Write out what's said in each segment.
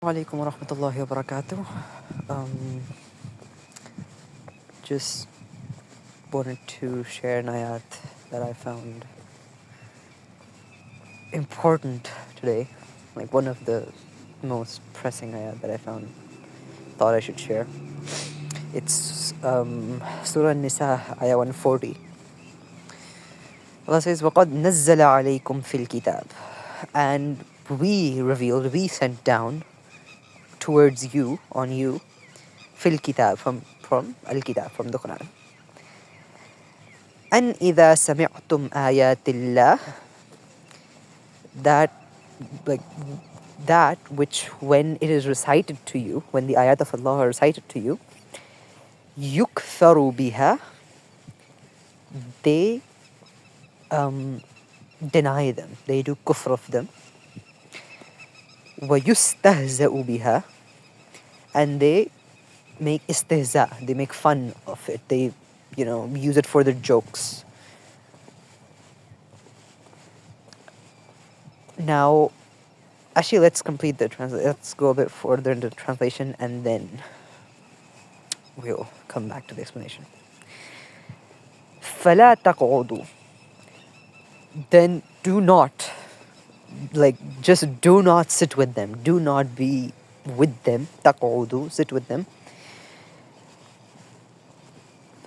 Alaikum wa rahmatullahi wa barakatuh. Just wanted to share an ayat that I found important today. Like one of the most pressing ayat that I found, thought I should share. It's Surah An Nisa, ayah 140. Allah says, وَقَدْ نَزَّلَ عَلَيْكُمْ فِي الْكِتَابِ. And we revealed, we sent down towards you, on you, fil kitab, from al-kitab, from the Quran. And إِذَا سَمِعْتُمْ آيَاتِ اللَّهِ, that which when it is recited to you, when the ayat of Allah are recited to you, يُكْفَرُ بِهَا, they deny them, they do kufr of them. وَيُسْتَهْزَأُ بِهَا, and they make istihza, they make fun of it, they use it for their jokes. Now, actually, let's complete the translation. Let's go a bit further into the translation, and then we'll come back to the explanation. فَلَا تَقْعُدُوا, then do not, just do not sit with them. Do not be with them. تَقْعُدُوا, sit with them.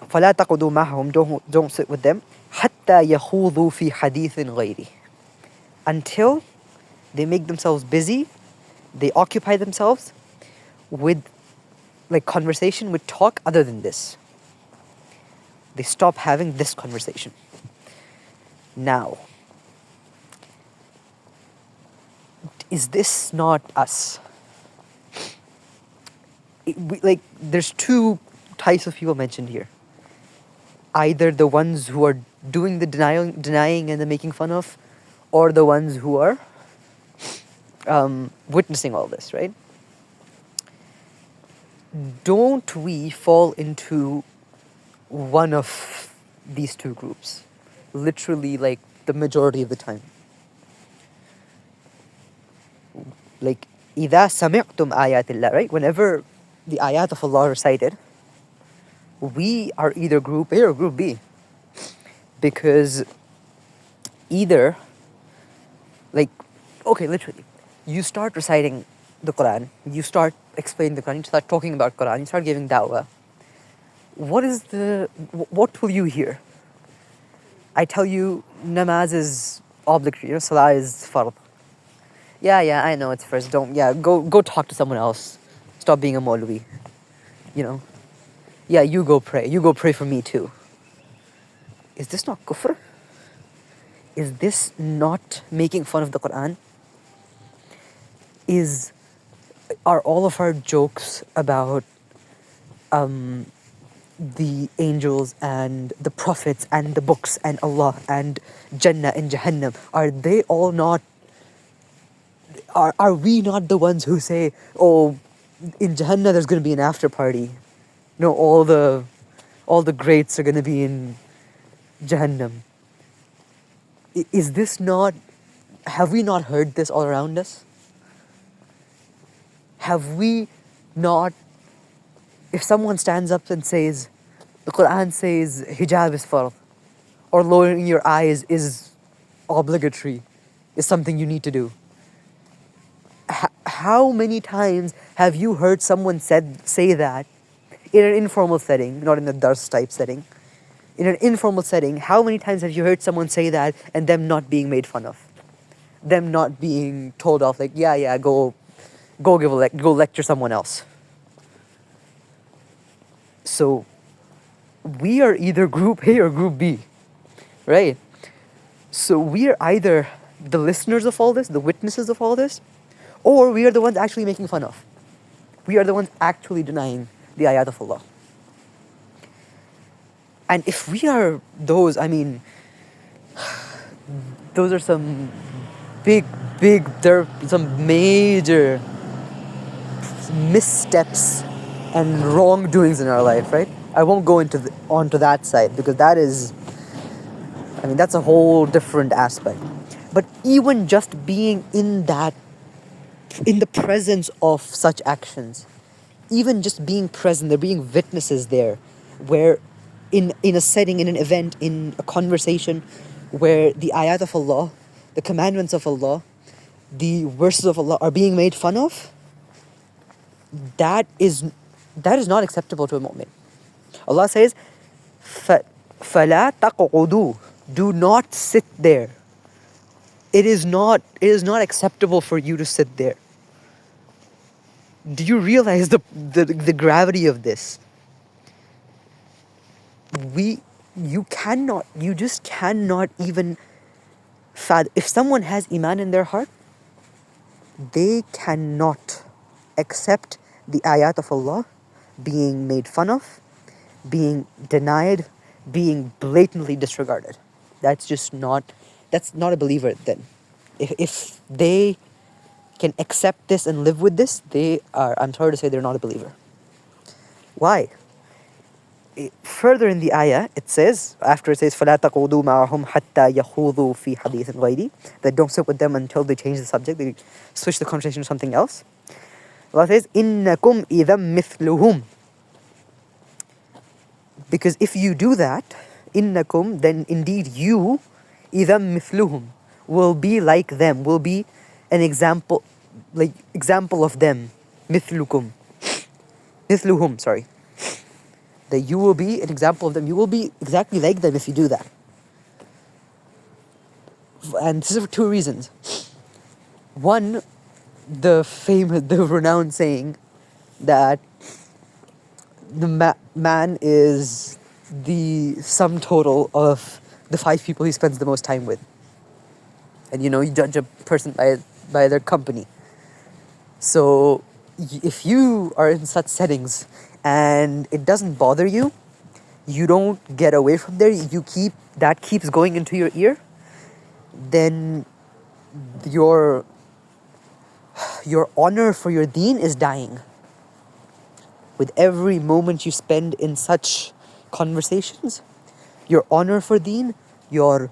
فَلَا تَقْعُدُوا مَعَهُمْ, don't sit with them. حَتَّى يَخُوضُوا فِي حَدِيثٍ غَيْرِهِ, until they make themselves busy, they occupy themselves with conversation, with talk other than this. They stop having this conversation. Now, is this not us? There's two types of people mentioned here. Either the ones who are doing the denying and the making fun of, or the ones who are witnessing all this, right? Don't we fall into one of these two groups? Literally, the majority of the time. إِذَا سَمِعْتُمْ آيَاتِ اللَّهِ, right? Whenever the ayat of Allah are recited, we are either group A or group B. Because either, literally, you start reciting the Quran, you start explaining the Quran, you start talking about Quran, you start giving da'wah. What will you hear? I tell you, namaz is obligatory, salah is fard. Yeah, I know it's first. Go talk to someone else. Stop being a Maulvi. Yeah, you go pray. You go pray for me too. Is this not kufr? Is this not making fun of the Quran? Are all of our jokes about the angels and the prophets and the books and Allah and Jannah and Jahannam, are they all not, are we not the ones who say, oh, in Jahannam there's going to be an after party? No, all the greats are going to be in Jahannam. Is this not, have we not heard this all around us? Have we not, if someone stands up and says, the Quran says hijab is fard, or lowering your eyes is obligatory, is something you need to do. How many times have you heard someone say that in an informal setting, not in a dars type setting? In an informal setting, how many times have you heard someone say that and them not being made fun of? Them not being told off, go lecture someone else. So, we are either group A or group B, right? So we are either the listeners of all this, the witnesses of all this, or we are the ones actually making fun of. We are the ones actually denying the ayat of Allah. And if we are those, those are some there are some major missteps and wrongdoings in our life, right? I won't go onto that side, because that's a whole different aspect. But even just being in that in the presence of such actions, even just being present, there being witnesses there, where in a setting, in an event, in a conversation, where the ayat of Allah, the commandments of Allah, the verses of Allah are being made fun of, that is not acceptable to a mu'min. Allah says, فَلَا تَقْعُدُوا, do not sit there. It is not acceptable for you to sit there. Do you realize the gravity of this? You just cannot even fathom. If someone has iman in their heart, they cannot accept the ayat of Allah being made fun of, being denied, being blatantly disregarded. That's not a believer then. If they can accept this and live with this, I'm sorry to say, they're not a believer. Why? Further in the ayah, it says, after it says, فَلَا تَقُودُوا مَعَهُمْ حَتَّى يَخُوضُوا فِي حَدِيثٍ غَيْرِي, that don't sit with them until they change the subject, they switch the conversation to something else. Allah says, إِنَّكُمْ إِذًا مِثْلُهُمْ. Because if you do that, إِنَّكُمْ, then indeed you, إِذًا مِثْلُهُمْ, will be like them, will be an example of them. مثلكم, مثلهم, sorry. That you will be an example of them. You will be exactly like them if you do that. And this is for two reasons. One, the renowned saying that the man is the sum total of the 5 people he spends the most time with. And you judge a person by their company. So if you are in such settings and it doesn't bother you, you don't get away from there, that keeps going into your ear, then your honor for your deen is dying. With every moment you spend in such conversations, your honor for deen, your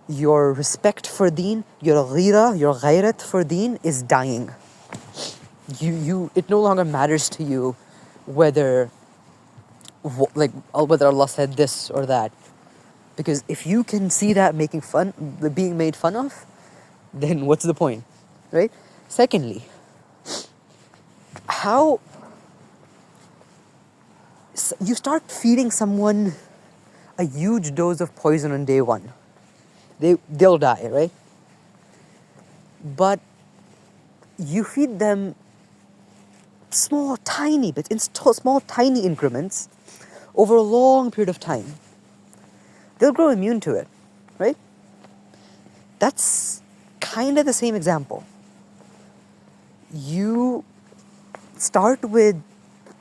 respect for deen, your ghairat for deen is dying. It no longer matters to you whether Allah said this or that, because if you can see that being made fun of, then what's the point, right? Secondly, how you start feeding someone a huge dose of poison on day one, they'll die, right? But you feed them small tiny bits, in small tiny increments over a long period of time, they'll grow immune to it, right? That's kind of the same example. You start with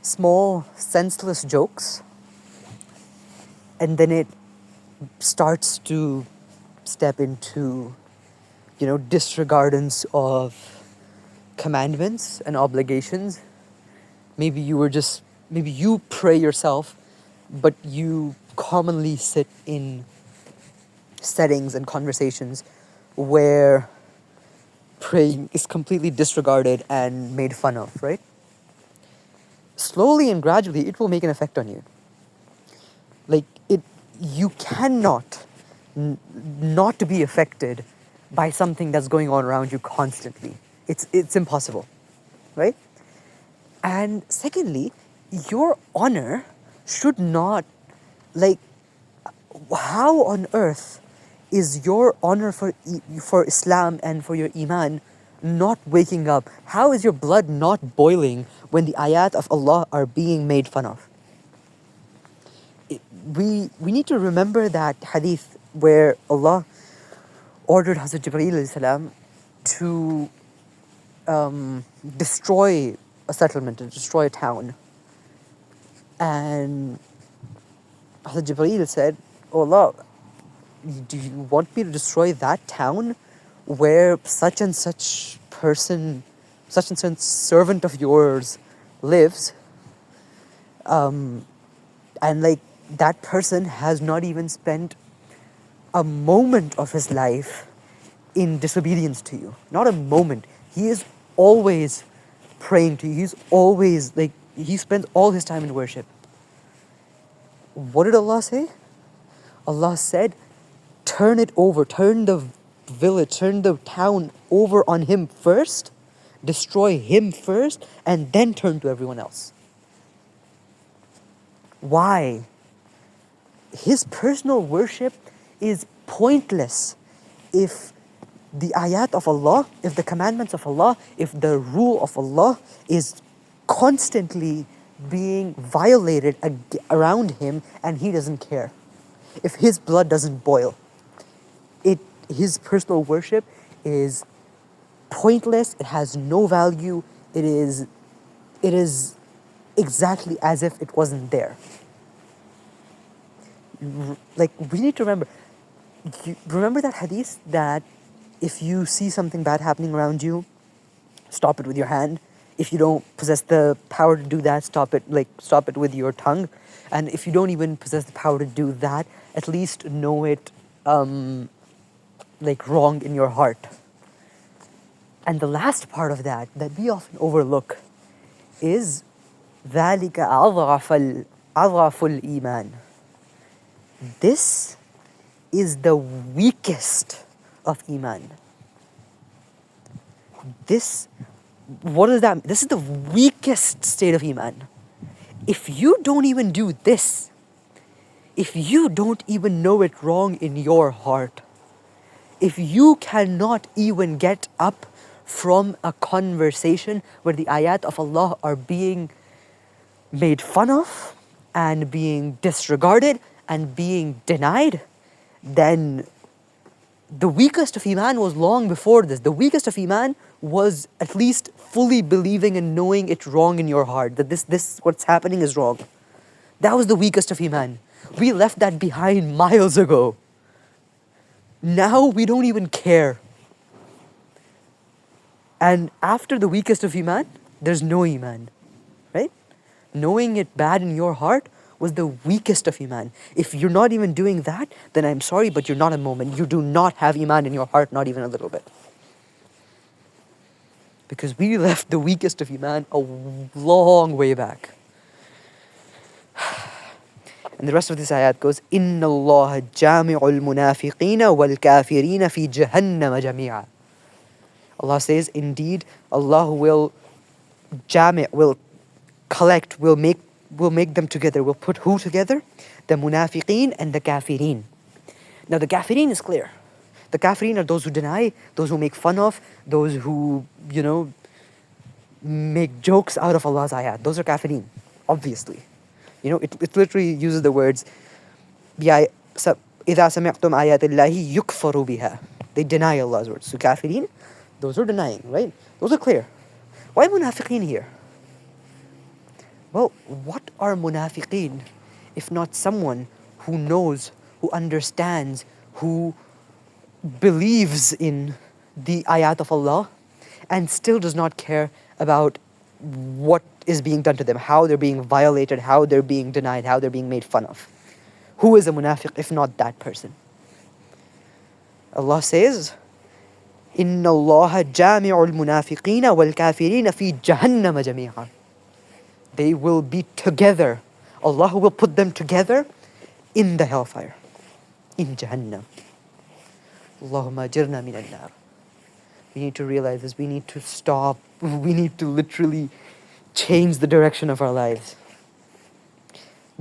small senseless jokes, and then it starts to step into disregardance of commandments and obligations. Maybe you pray yourself, but you commonly sit in settings and conversations where praying is completely disregarded and made fun of, right? Slowly and gradually, it will make an effect on you. You cannot not to be affected by something that's going on around you constantly. It's impossible, right? And secondly, your honor should not, how on earth is your honor for Islam and for your iman not waking up? How is your blood not boiling when the ayat of Allah are being made fun of? We need to remember that hadith where Allah ordered Hazrat Jibreel to destroy a settlement, to destroy a town. And Hazrat Jibreel said, "Oh Allah, do you want me to destroy that town where such and such person, such and such servant of yours lives? And that person has not even spent a moment of his life in disobedience to you. Not a moment. He is always praying to you. He's always like, he spends all his time in worship. What did Allah say? Allah said, turn it over, turn the village, turn the town over on him first, destroy him first, and then turn to everyone else. Why? His personal worship is pointless if the ayat of Allah, if the commandments of Allah, if the rule of Allah is constantly being violated around him and he doesn't care. If his blood doesn't boil, his personal worship is pointless, it has no value, it is exactly as if it wasn't there. Like, we need to remember that hadith that if you see something bad happening around you, stop it with your hand. If you don't possess the power to do that, stop it with your tongue. And if you don't even possess the power to do that, at least know it wrong in your heart. And the last part of that we often overlook is ذَلِكَ أَضْعَفُ الْإِيمَانِ. This is the weakest of Iman. What does that mean? This is the weakest state of Iman. If you don't even do this, if you don't even know it wrong in your heart, if you cannot even get up from a conversation where the ayat of Allah are being made fun of and being disregarded and being denied, then the weakest of Iman was long before this. The weakest of Iman was at least fully believing and knowing it wrong in your heart, that this what's happening is wrong. That was the weakest of Iman. We left that behind miles ago. Now we don't even care. And after the weakest of Iman, there's no Iman, right? Knowing it bad in your heart was the weakest of Iman. If you're not even doing that, then I'm sorry, but you're not a mu'min. You do not have Iman in your heart, not even a little bit. Because we left the weakest of Iman a long way back. And the rest of this ayat goes, إِنَّ اللَّهَ جَامِعُ الْمُنَافِقِينَ وَالْكَافِرِينَ فِي جَهَنَّمَ جَمِيعًا. Allah says, indeed, Allah will collect, will make them together. Will put who together? The munafiqeen and the kafirin. Now the kafirin is clear. The kafirin are those who deny, those who make fun of, those who, make jokes out of Allah's ayat. Those are kafirin, obviously. It literally uses the words, إِذَا سَمِعْتُمْ آيَاتِ اللَّهِ يُكْفَرُ بِهَا. They deny Allah's words. So kafirin, those are denying, right? Those are clear. Why munafiqeen here? Well, what are munafiqeen if not someone who knows, who understands, who believes in the ayat of Allah and still does not care about what is being done to them, how they're being violated, how they're being denied, how they're being made fun of? Who is a munafiq if not that person? Allah says, إِنَّ اللَّهَ جَامِعُ الْمُنَافِقِينَ وَالْكَافِرِينَ فِي جَهَنَّمَ جَمِيعًا. They will be together. Allah will put them together in the hellfire, in Jahannam. Allahumma ajirna min an-nar. We need to realize this. We need to stop. We need to literally change the direction of our lives.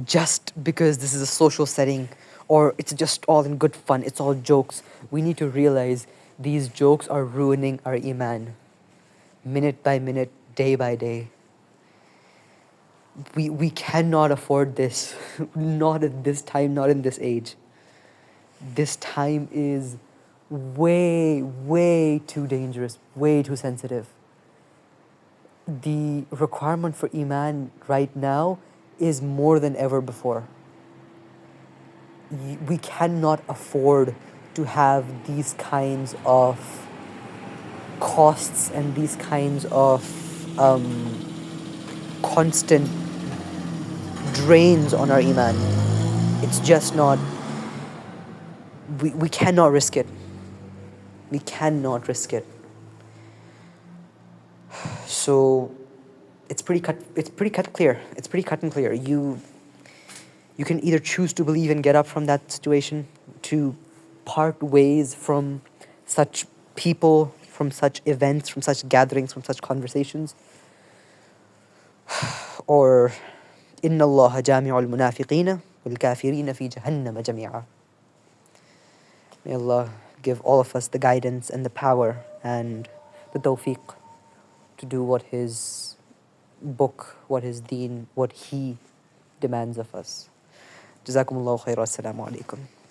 Just because this is a social setting or it's just all in good fun, it's all jokes, we need to realize these jokes are ruining our iman. Minute by minute, day by day. We cannot afford this. Not at this time, not in this age. This time is way, way too dangerous, way too sensitive. The requirement for iman right now is more than ever before. We cannot afford to have these kinds of costs and these kinds of constant drains on our iman. It's just not, we cannot risk it. We cannot risk it. So it's pretty cut clear. It's pretty cut and clear. You can either choose to believe and get up from that situation, to part ways from such people, from such events, from such gatherings, from such conversations, or إن الله جامع المنافقين والكافرين في جهنم جميعا. May Allah give all of us the guidance and the power and the tawfiq to do what His book, what His deen, what He demands of us. Jazakumullahu khair. Assalamu alaikum.